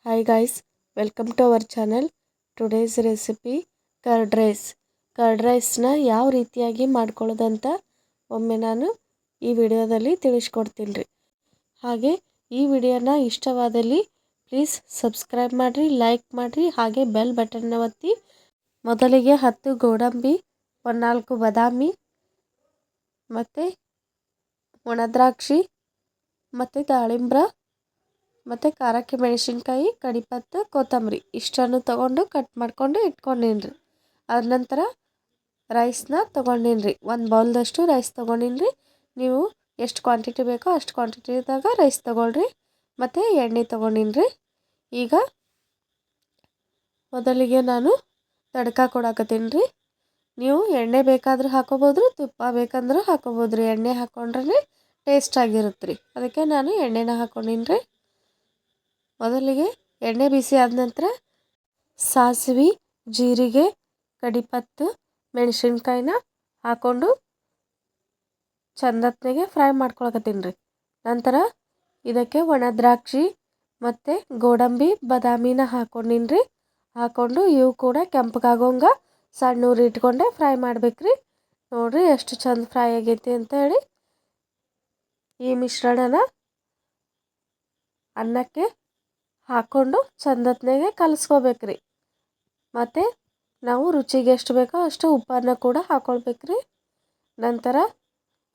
Hi guys, welcome to our channel. Today's recipe curd rice. Curd ರೈಸ್ನ ಯಾವ ರೀತಿಯಾಗಿ ಮಾಡ್ಕೊಳ್ಳೋದಂತ ಒಮ್ಮೆ ನಾನು ಈ ವಿಡಿಯೋದಲ್ಲಿ ತಿಳಿಸ್ಕೊಡ್ತೀನಿ ರೀ. ಹಾಗೆ ಈ ವಿಡಿಯೋನ ಇಷ್ಟವಾದಲ್ಲಿ ಪ್ಲೀಸ್ ಸಬ್ಸ್ಕ್ರೈಬ್ ಮಾಡಿರಿ, ಲೈಕ್ ಮಾಡಿರಿ, ಹಾಗೆ ಬೆಲ್ ಬಟನ್ನ ಒತ್ತಿ. ಮೊದಲಿಗೆ 10 ಗೋಡಂಬಿ, 14 ಬಾದಾಮಿ ಮತ್ತು ಒಣದ್ರಾಕ್ಷಿ ಮತ್ತು ದಾಳಿಂಬ್ರ ಮತ್ತು ಖಾರಕ್ಕೆ ಮೆಣಸಿನ್ಕಾಯಿ, ಕಡಿಪತ್ತ, ಕೊತ್ತಂಬರಿ ಇಷ್ಟನ್ನು ತೊಗೊಂಡು ಕಟ್ ಮಾಡ್ಕೊಂಡು ಇಟ್ಕೊಂಡೀನಿ. ಅದ ನಂತರ ರೈಸ್ನ ತೊಗೊಂಡೀನಿ. ಒಂದು ಬೌಲ್ದಷ್ಟು ರೈಸ್ ತೊಗೊಂಡೀನಿ. ನೀವು ಎಷ್ಟು ಕ್ವಾಂಟಿಟಿ ಬೇಕೋ ಅಷ್ಟು ಕ್ವಾಂಟಿಟಿದಾಗ ರೈಸ್ ತೊಗೊಳ್ರಿ. ಮತ್ತು ಎಣ್ಣೆ ತೊಗೊಂಡೀನಿ. ಈಗ ಮೊದಲಿಗೆ ನಾನು ತಡ್ಕ ಕೊಡಕತ್ತೀನಿ. ನೀವು ಎಣ್ಣೆ ಬೇಕಾದರೂ ಹಾಕೋಬೋದು, ತುಪ್ಪ ಬೇಕಂದ್ರೂ ಹಾಕೋಬೋದು. ಎಣ್ಣೆ ಹಾಕ್ಕೊಂಡ್ರೆ ಟೇಸ್ಟ್ ಆಗಿರುತ್ತೆ. ಅದಕ್ಕೆ ನಾನು ಎಣ್ಣೆನ ಹಾಕ್ಕೊಂಡೀನಿ. ಮೊದಲಿಗೆ ಎಣ್ಣೆ ಬಿಸಿ ಆದ ನಂತರ ಸಾಸಿವೆ, ಜೀರಿಗೆ, ಕಡಿಪತ್ತು, ಮೆಣಸಿನ್ಕಾಯಿನ ಹಾಕ್ಕೊಂಡು ಚಂದತ್ನಾಗೆ ಫ್ರೈ ಮಾಡ್ಕೊಳಕತ್ತೀನಿ. ನಂತರ ಇದಕ್ಕೆ ಒಣದ್ರಾಕ್ಷಿ ಮತ್ತು ಗೋಡಂಬಿ, ಬಾದಾಮಿನ ಹಾಕ್ಕೊಂಡೀನಿ. ಹಾಕ್ಕೊಂಡು ಇವು ಕೂಡ ಕೆಂಪಗಾಗೋಂಗೆ ಸಣ್ಣ ಉರಿ ಇಟ್ಕೊಂಡೆ ಫ್ರೈ ಮಾಡ್ಬೇಕ್ರಿ. ನೋಡಿರಿ ಎಷ್ಟು ಚಂದ ಫ್ರೈ ಆಗೈತಿ ಅಂತೇಳಿ. ಈ ಮಿಶ್ರಣನ ಅನ್ನಕ್ಕೆ ಹಾಕ್ಕೊಂಡು ಚಂದತ್ನಾಗೆ ಕಲಿಸ್ಕೋಬೇಕ್ರಿ. ಮತ್ತು ನಾವು ರುಚಿಗೆ ಎಷ್ಟು ಬೇಕೋ ಅಷ್ಟು ಉಪ್ಪನ್ನು ಕೂಡ ಹಾಕ್ಕೊಳ್ಬೇಕ್ರಿ. ನಂತರ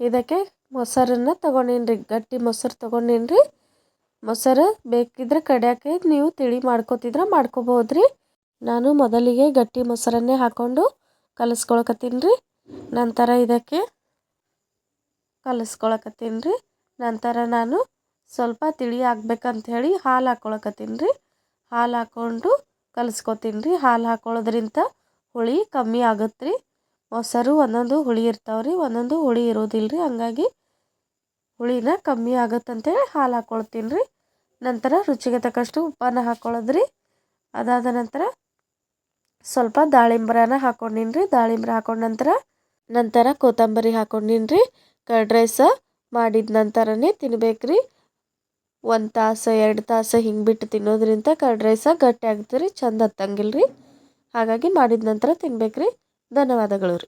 ಇದಕ್ಕೆ ಮೊಸರನ್ನು ತೊಗೊಂಡೀನಿ. ಗಟ್ಟಿ ಮೊಸರು ತೊಗೊಂಡೀನಿ. ಮೊಸರು ಬೇಕಿದ್ರೆ ಕಡಿಯೋಕ್ಕೆ ನೀವು ತಿಳಿ ಮಾಡ್ಕೊತಿದ್ರೆ ಮಾಡ್ಕೋಬೋದ್ರಿ. ನಾನು ಮೊದಲಿಗೆ ಗಟ್ಟಿ ಮೊಸರನ್ನೇ ಹಾಕ್ಕೊಂಡು ಕಲಿಸ್ಕೊಳಕತ್ತೀನಿ. ನಂತರ ಇದಕ್ಕೆ ಕಲಿಸ್ಕೊಳಕತ್ತೀನಿ. ನಂತರ ನಾನು ಸ್ವಲ್ಪ ತಿಳಿ ಆಗ್ಬೇಕಂತ ಹೇಳಿ ಹಾಲು ಹಾಕ್ಕೊಳಕತ್ತೀನಿ. ಹಾಲು ಹಾಕ್ಕೊಂಡು ಕಲಿಸ್ಕೊತೀನಿ. ಹಾಲು ಹಾಕ್ಕೊಳ್ಳೋದ್ರಿಂದ ಹುಳಿ ಕಮ್ಮಿ ಆಗುತ್ತೆ. ಮೊಸರು ಒಂದೊಂದು ಹುಳಿ ಇರ್ತಾವ್ರಿ, ಒಂದೊಂದು ಹುಳಿ ಇರೋದಿಲ್ಲ. ಹಂಗಾಗಿ ಹುಳಿನ ಕಮ್ಮಿ ಆಗುತ್ತಂತೇಳಿ ಹಾಲು ಹಾಕ್ಕೊಳ್ತೀನಿ. ನಂತರ ರುಚಿಗೆ ತಕ್ಕಷ್ಟು ಉಪ್ಪನ್ನು ಹಾಕ್ಕೊಳ್ಳೋದ್ರಿ. ಅದಾದ ನಂತರ ಸ್ವಲ್ಪ ದಾಳಿಂಬ್ರನ ಹಾಕ್ಕೊಂಡೀನಿ. ದಾಳಿಂಬ್ರ ಹಾಕೊಂಡ ನಂತರ ಕೊತ್ತಂಬರಿ ಹಾಕ್ಕೊಂಡೀನಿ. ಕರ್ಡ್ ರೈಸ ಮಾಡಿದ ನಂತರನೇ ತಿನ್ಬೇಕ್ರಿ. 1 ತಾಸು 2 ತಾಸು ಹಿಂಗೆ ಬಿಟ್ಟು ತಿನ್ನೋದ್ರಿಂದ ಕರ್ಡ್ ರೈಸ ಗಟ್ಟಿ ಆಗ್ತದೆ ರೀ, ಚಂದ ಹತ್ತಂಗಿಲ್ಲ ರೀ. ಹಾಗಾಗಿ ಮಾಡಿದ ನಂತರ ತಿನ್ಬೇಕ್ರಿ. ಧನ್ಯವಾದಗಳು ರೀ.